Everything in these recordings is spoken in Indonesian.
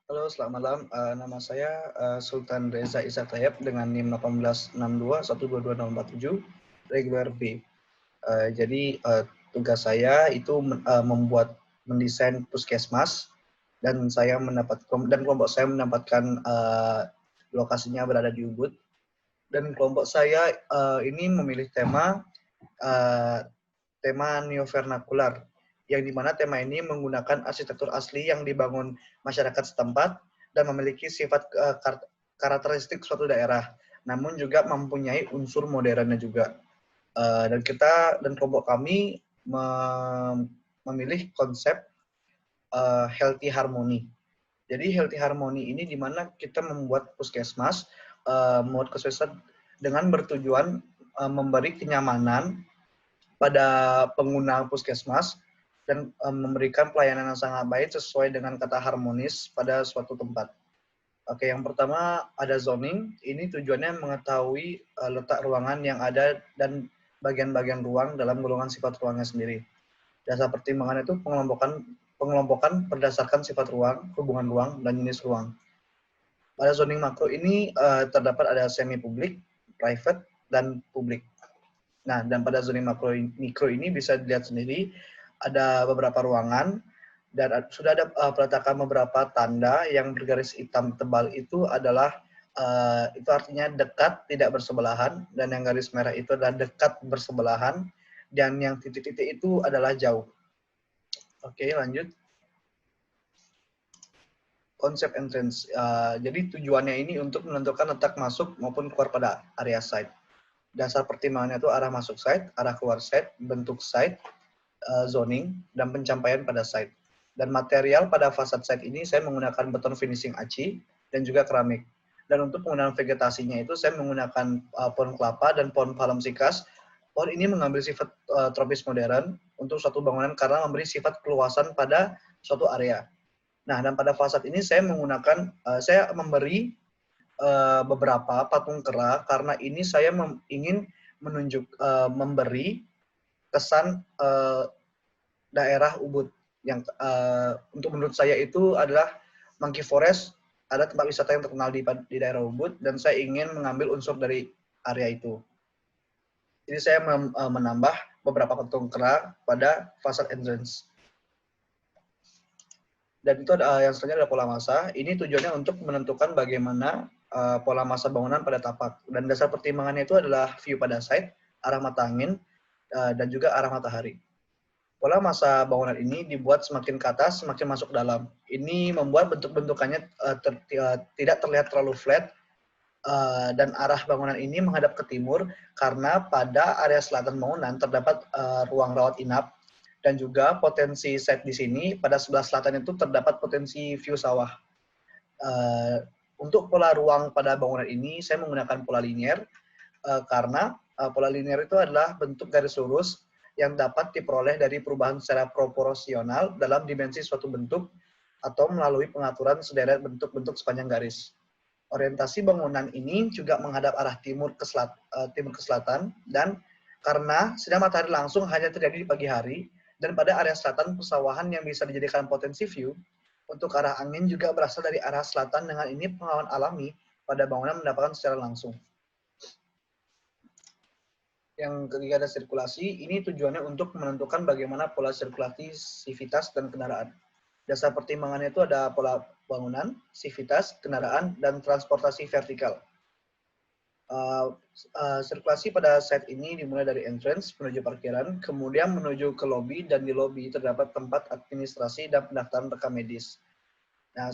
Halo, selamat malam. Nama saya Sultan Reza Ishak Tayyab dengan NIM 1862122047 regular B. Tugas saya itu mendesain puskesmas dan kelompok saya mendapatkan lokasinya berada di Ubud, dan kelompok saya ini memilih uh, tema neovernakular, yang dimana tema ini menggunakan arsitektur asli yang dibangun masyarakat setempat dan memiliki sifat karakteristik suatu daerah, namun juga mempunyai unsur modernnya juga. Dan kelompok kami memilih konsep healthy harmony. Jadi healthy harmony ini dimana kita membuat puskesmas, dengan bertujuan memberi kenyamanan pada pengguna puskesmas dan memberikan pelayanan yang sangat baik sesuai dengan kata harmonis pada suatu tempat. Oke, yang pertama ada zoning. Ini tujuannya mengetahui letak ruangan yang ada dan bagian-bagian ruang dalam golongan sifat ruangnya sendiri. Dasar pertimbangan itu pengelompokan berdasarkan sifat ruang, hubungan ruang, dan jenis ruang. Pada zoning makro ini terdapat ada semi publik, private, dan publik. Nah, dan pada zoning mikro ini bisa dilihat sendiri ada beberapa ruangan dan sudah ada peletakan beberapa tanda yang bergaris hitam tebal. Itu adalah itu artinya dekat tidak bersebelahan, dan yang garis merah itu adalah dekat bersebelahan, dan yang titik-titik itu adalah jauh. Oke, lanjut. Konsep entrance. Jadi tujuannya ini untuk menentukan letak masuk maupun keluar pada area site. Dasar pertimbangannya itu arah masuk site, arah keluar site, bentuk site, zoning, dan pencapaian pada site. Dan material pada fasad site ini saya menggunakan beton finishing aci dan juga keramik. Dan untuk penggunaan vegetasinya itu saya menggunakan pohon kelapa dan pohon palem sikas. Pohon ini mengambil sifat tropis modern untuk suatu bangunan karena memberi sifat keluasan pada suatu area. Nah, dan pada fasad ini saya memberi beberapa patung kera karena ini saya ingin memberi kesan daerah Ubud yang untuk menurut saya itu adalah Monkey Forest, ada tempat wisata yang terkenal di daerah Ubud, dan saya ingin mengambil unsur dari area itu. Jadi saya menambah beberapa patung kera pada fasad entrance. Dan itu yang selanjutnya adalah pola masa. Ini tujuannya untuk menentukan bagaimana pola masa bangunan pada tapak. Dan dasar pertimbangannya itu adalah view pada site, arah mata angin, dan juga arah matahari. Pola masa bangunan ini dibuat semakin ke atas, semakin masuk dalam. Ini membuat bentuk-bentukannya tidak terlihat terlalu flat, dan arah bangunan ini menghadap ke timur karena pada area selatan bangunan terdapat ruang rawat inap, dan juga potensi site di sini pada sebelah selatan itu terdapat potensi view sawah. Untuk pola ruang pada bangunan ini saya menggunakan pola linear karena pola linear itu adalah bentuk garis lurus yang dapat diperoleh dari perubahan secara proporsional dalam dimensi suatu bentuk atau melalui pengaturan sederet bentuk-bentuk sepanjang garis. Orientasi bangunan ini juga menghadap arah timur ke selatan, dan karena sinar matahari langsung hanya terjadi di pagi hari, dan pada area selatan pesawahan yang bisa dijadikan potensi view, untuk arah angin juga berasal dari arah selatan. Dengan ini pengalaman alami pada bangunan mendapatkan secara langsung. Yang ketiga ada sirkulasi. Ini tujuannya untuk menentukan bagaimana pola sirkulasi sivitas dan kendaraan. Dasar pertimbangannya itu ada pola bangunan, sivitas, kendaraan, dan transportasi vertikal. Sirkulasi pada site ini dimulai dari entrance menuju parkiran, kemudian menuju ke lobby, dan di lobby terdapat tempat administrasi dan pendaftaran rekam medis. Nah,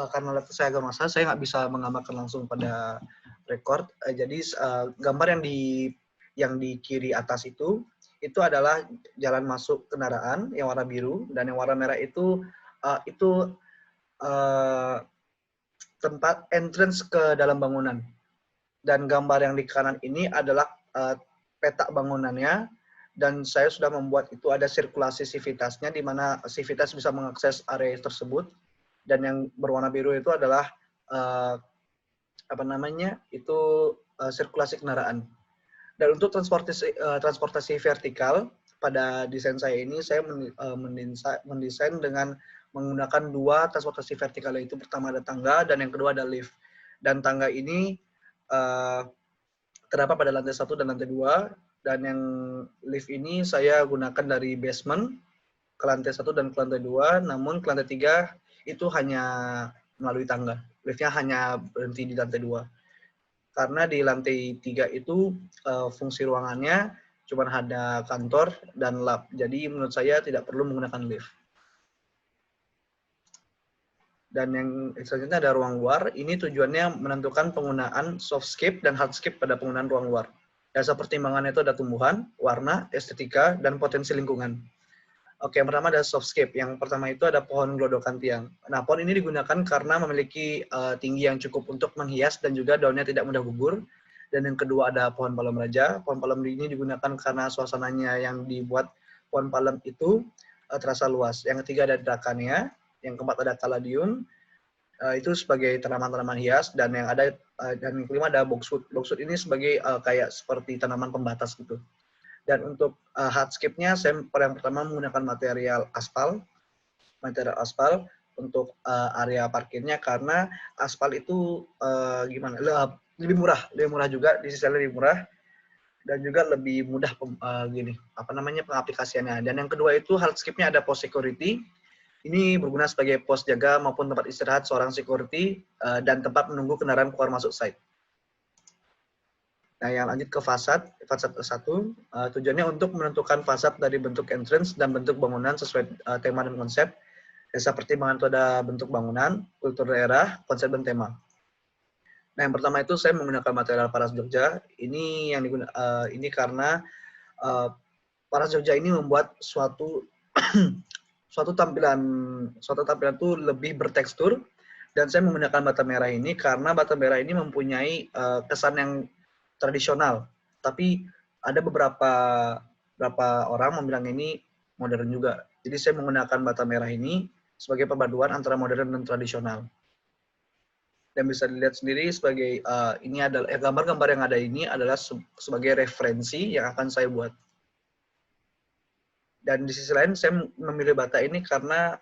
karena laptop saya agak masalah, saya nggak bisa menggambarkan langsung pada record. Jadi gambar yang di kiri atas itu adalah jalan masuk kendaraan yang warna biru, dan yang warna merah itu tempat entrance ke dalam bangunan. Dan gambar yang di kanan ini adalah peta bangunannya, dan saya sudah membuat itu ada sirkulasi sivitasnya, di mana sivitas bisa mengakses area tersebut, dan yang berwarna biru itu adalah sirkulasi kendaraan. Dan untuk transportasi vertikal pada desain saya ini, saya mendesain dengan menggunakan dua transportasi vertikal, yaitu pertama ada tangga dan yang kedua ada lift. Dan tangga ini terdapat pada lantai 1 dan lantai 2, dan yang lift ini saya gunakan dari basement ke lantai 1 dan ke lantai 2, namun ke lantai 3 itu hanya melalui tangga. Liftnya hanya berhenti di lantai 2. Karena di lantai 3 itu fungsi ruangannya cuma ada kantor dan lab. Jadi menurut saya tidak perlu menggunakan lift. Dan yang selanjutnya ada ruang luar. Ini tujuannya menentukan penggunaan softscape dan hardscape pada penggunaan ruang luar. Dasar pertimbangannya itu ada tumbuhan, warna, estetika, dan potensi lingkungan. Oke, yang pertama ada softscape. Yang pertama itu ada pohon gelodokan tiang. Nah, pohon ini digunakan karena memiliki tinggi yang cukup untuk menghias dan juga daunnya tidak mudah gugur. Dan yang kedua ada pohon palem raja. Pohon palem ini digunakan karena suasananya yang dibuat pohon palem itu terasa luas. Yang ketiga ada Dracaena. Yang keempat ada Caladium, itu sebagai tanaman-tanaman hias, dan yang yang kelima ada boxwood. Boxwood ini sebagai kayak seperti tanaman pembatas gitu. Dan untuk hardscape-nya saya yang pertama menggunakan material aspal untuk area parkirnya, karena aspal itu lebih murah juga, di sisi lebih murah dan juga lebih mudah pengaplikasiannya. Dan yang kedua itu hardscape-nya ada post security. Ini berguna sebagai pos jaga maupun tempat istirahat seorang security dan tempat menunggu kendaraan keluar masuk site. Nah, yang lanjut ke fasad 1, tujuannya untuk menentukan fasad dari bentuk entrance dan bentuk bangunan sesuai tema dan konsep. Dasar pertimbangan itu ada bentuk bangunan, kultur daerah, konsep dan tema. Nah, yang pertama itu saya menggunakan material Paras Jogja. Ini karena Paras Jogja ini membuat suatu tampilan itu lebih bertekstur, dan saya menggunakan bata merah ini karena bata merah ini mempunyai kesan yang tradisional, tapi ada beberapa orang membilang ini modern juga. Jadi saya menggunakan bata merah ini sebagai perpaduan antara modern dan tradisional. Dan bisa dilihat sendiri sebagai ini adalah gambar-gambar yang ada ini adalah sebagai referensi yang akan saya buat. Dan di sisi lain saya memilih bata ini karena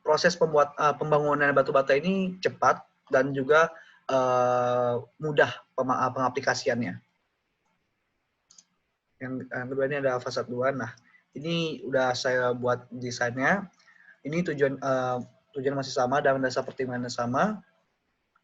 proses pembangunan batu bata ini cepat dan juga mudah pengaplikasiannya. Yang kedua ini ada fasad 2. Nah, ini udah saya buat desainnya. Ini tujuan masih sama dan dasar pertimbangannya sama.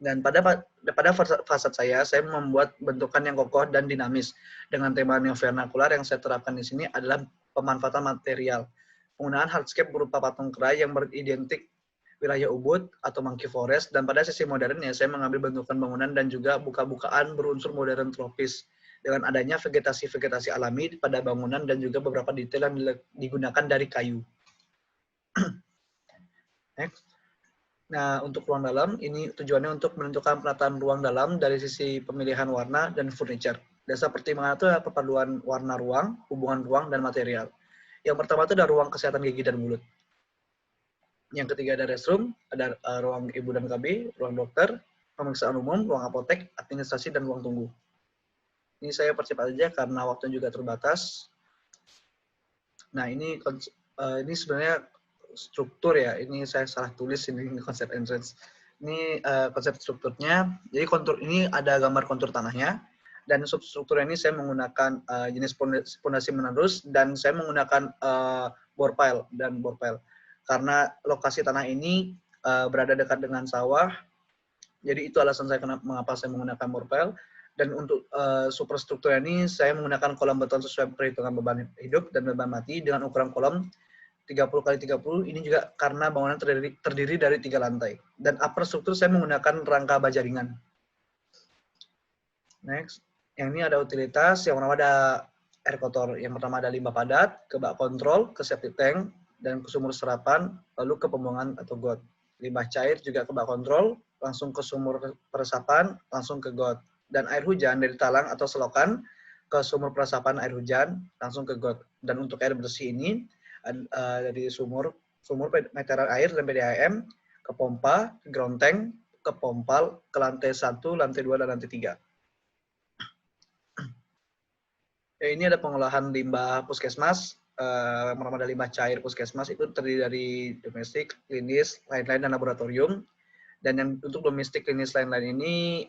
Dan pada fasad saya membuat bentukan yang kokoh dan dinamis. Dengan tema neovernakular yang saya terapkan di sini adalah pemanfaatan material. Penggunaan hardscape berupa patung kera yang beridentik wilayah Ubud atau Monkey Forest, dan pada sisi modernnya saya mengambil bentukan bangunan dan juga buka-bukaan berunsur modern tropis dengan adanya vegetasi alami pada bangunan dan juga beberapa detail yang digunakan dari kayu. Next. Nah, untuk ruang dalam, ini tujuannya untuk menentukan penataan ruang dalam dari sisi pemilihan warna dan furniture. Dasar pertimbangan itu adalah perpaduan warna ruang, hubungan ruang, dan material. Yang pertama itu ada ruang kesehatan gigi dan mulut. Yang ketiga ada restroom, ada ruang ibu dan KB, ruang dokter, pemeriksaan umum, ruang apotek, administrasi, dan ruang tunggu. Ini saya percepat aja karena waktunya juga terbatas. Nah, ini sebenarnya struktur ya. Ini saya salah tulis ini konsep entrance. Ini konsep strukturnya. Jadi kontur ini ada gambar kontur tanahnya, dan substruktur ini saya menggunakan jenis pondasi menerus, dan saya menggunakan bore pile karena lokasi tanah ini berada dekat dengan sawah. Jadi itu alasan saya mengapa saya menggunakan bore pile. Dan untuk superstruktur ini saya menggunakan kolam beton sesuai perhitungan beban hidup dan beban mati dengan ukuran kolom 30 kali 30. Ini juga karena bangunan terdiri dari 3 lantai. Dan upper struktur saya menggunakan rangka baja ringan. Next. Yang ini ada utilitas. Yang pertama ada air kotor. Yang pertama ada limbah padat, ke bak kontrol, ke septic tank, dan ke sumur serapan, lalu ke pembuangan atau got. Limbah cair juga ke bak kontrol, langsung ke sumur peresapan, langsung ke got. Dan air hujan dari talang atau selokan ke sumur peresapan air hujan, langsung ke got. Dan untuk air bersih ini dari sumur meteran air dan PDAM ke pompa, ke ground tank, ke pompal, ke lantai 1, lantai 2, dan lantai 3. Ya, ini ada pengolahan limbah puskesmas. armada limbah cair puskesmas itu terdiri dari domestik, klinis, lain-lain, dan laboratorium. Dan yang untuk domestik, klinis, lain-lain ini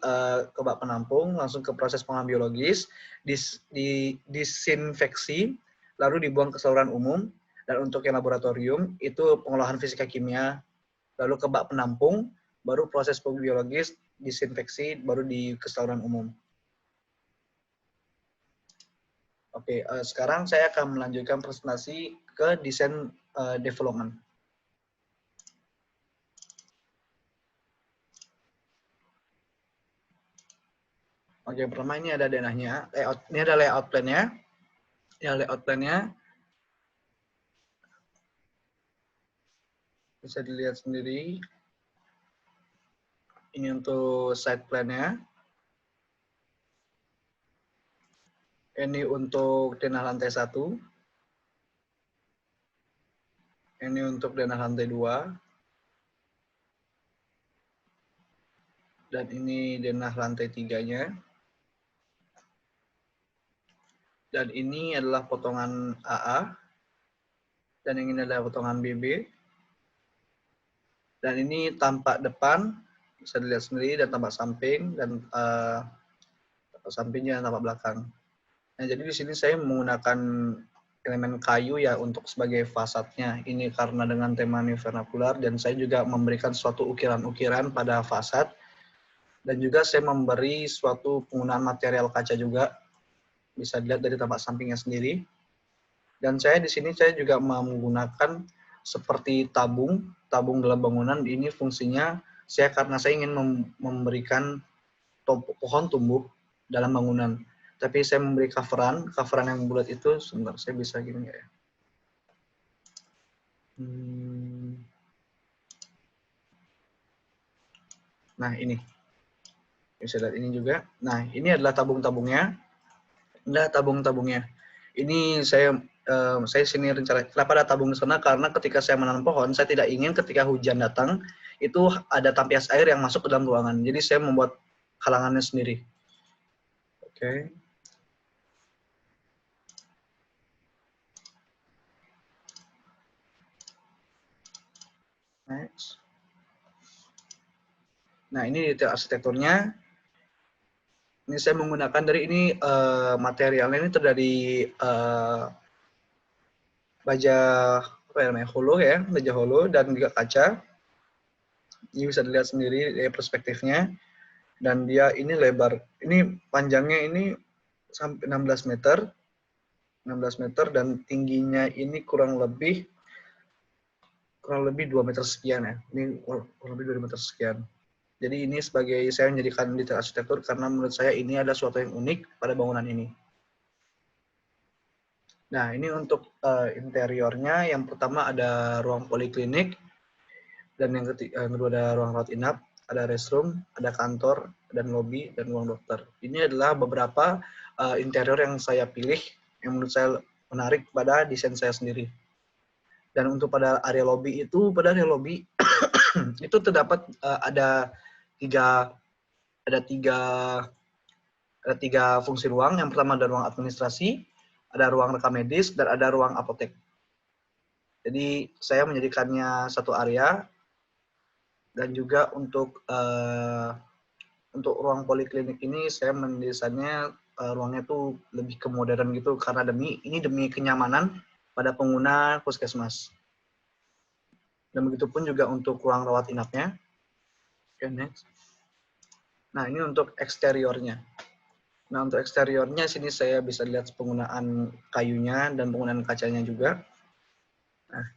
ke bak penampung, langsung ke proses pengolahan biologis, disinfeksi, lalu dibuang ke saluran umum. Dan untuk yang laboratorium itu pengolahan fisika kimia, lalu ke bak penampung, baru proses biologis, disinfeksi, baru ke saluran umum. Oke, sekarang saya akan melanjutkan presentasi ke desain development. Oke, pertama ini ada denahnya, ini ada layout plan-nya. Ya, layout plan-nya bisa dilihat sendiri. Ini untuk site plan-nya. Ini untuk denah lantai 1. Ini untuk denah lantai 2. Dan ini denah lantai 3-nya. Dan ini adalah potongan AA. Dan yang ini adalah potongan BB. Dan ini tampak depan, bisa dilihat sendiri, dan tampak samping, dan tampak sampingnya dan tampak belakang. Nah, jadi di sini saya menggunakan elemen kayu ya untuk sebagai fasadnya. Ini karena dengan tema new vernacular, dan saya juga memberikan suatu ukiran-ukiran pada fasad. Dan juga saya memberi suatu penggunaan material kaca juga. Bisa dilihat dari tampak sampingnya sendiri. Dan saya di sini saya juga menggunakan seperti tabung dalam bangunan. Ini fungsinya karena saya ingin memberikan pohon tumbuh dalam bangunan. Tapi saya memberi coveran yang bulat itu, sebentar saya bisa gini nggak ya? Nah, ini. Bisa lihat ini juga. Nah, ini adalah tabung-tabungnya. Nah, tabung-tabungnya. Ini saya sini rencana kenapa ada tabung di sana, karena ketika saya menanam pohon, saya tidak ingin ketika hujan datang itu ada tampias air yang masuk ke dalam ruangan. Jadi saya membuat halangannya sendiri. Oke. Next. Nah, ini detail arsitekturnya. Ini saya menggunakan dari ini materialnya ini dari baja apa ya namanya, holo ya, baja holo dan juga kaca. Ini bisa dilihat sendiri dari perspektifnya. Dan dia ini lebar, ini panjangnya ini sampai 16 meter dan tingginya ini kurang lebih 2 meter sekian ya. Ini kurang lebih 2 meter sekian. Jadi ini sebagai saya menjadikan detail arsitektur karena menurut saya ini ada sesuatu yang unik pada bangunan ini. Nah, ini untuk interiornya. Yang pertama ada ruang poliklinik, dan yang kedua ada ruang rawat inap, ada restroom, ada kantor, dan lobby, dan ruang dokter. Ini adalah beberapa interior yang saya pilih, yang menurut saya menarik pada desain saya sendiri. Dan untuk pada area lobby itu, itu terdapat ada tiga fungsi ruang. Yang pertama ada ruang administrasi, ada ruang rekam medis, dan ada ruang apotek. Jadi saya menjadikannya satu area. Dan juga untuk ruang poliklinik ini saya mendesainnya ruangnya tuh lebih ke modern gitu, karena demi kenyamanan pada pengguna puskesmas. Dan begitu pun juga untuk ruang rawat inapnya. Okay, next. Nah, ini untuk eksteriornya. Nah, untuk eksteriornya sini saya bisa lihat penggunaan kayunya dan penggunaan kacanya juga. Nah,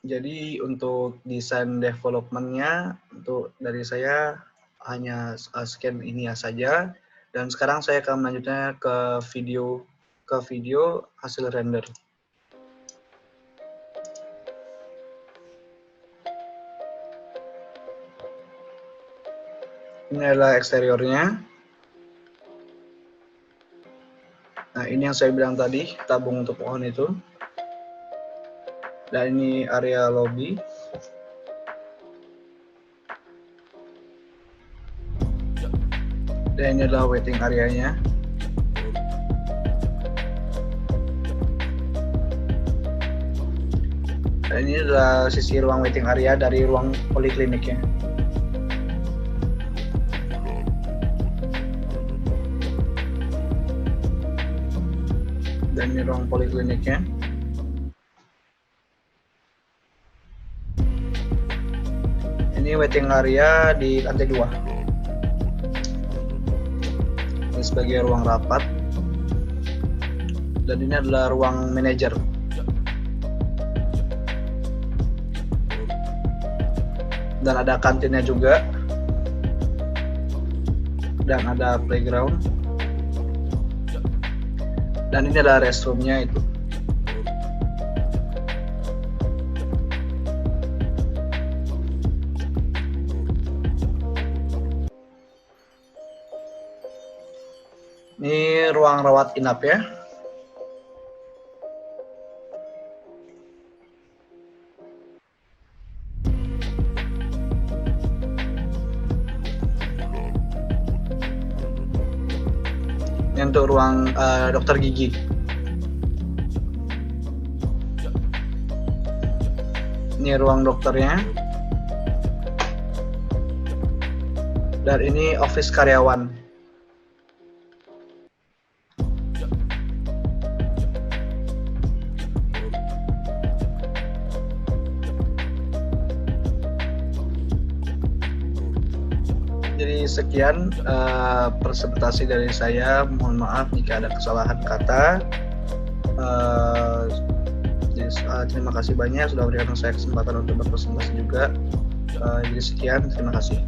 jadi untuk desain development-nya untuk dari saya hanya scan ini saja. Dan sekarang saya akan melanjutnya ke video hasil render. Ini adalah eksteriornya. Nah, ini yang saya bilang tadi, tabung untuk pohon itu. Dan ini area lobby. Dan ini adalah waiting area-nya. Dan ini adalah sisi ruang waiting area dari ruang polikliniknya. Dan ini ruang polikliniknya. Ini waiting area di lantai 2. Ini sebagai ruang rapat. Dan ini adalah ruang manajer. Dan ada kantinnya juga. Dan ada playground. Dan ini adalah restroomnya itu. Ini ruang rawat inap ya. Ini untuk ruang dokter gigi. Ini ruang dokternya. Dan ini office karyawan. Jadi sekian presentasi dari saya. Mohon maaf jika ada kesalahan kata. Terima kasih banyak sudah berikan saya kesempatan untuk berpresentasi juga. Jadi sekian, terima kasih.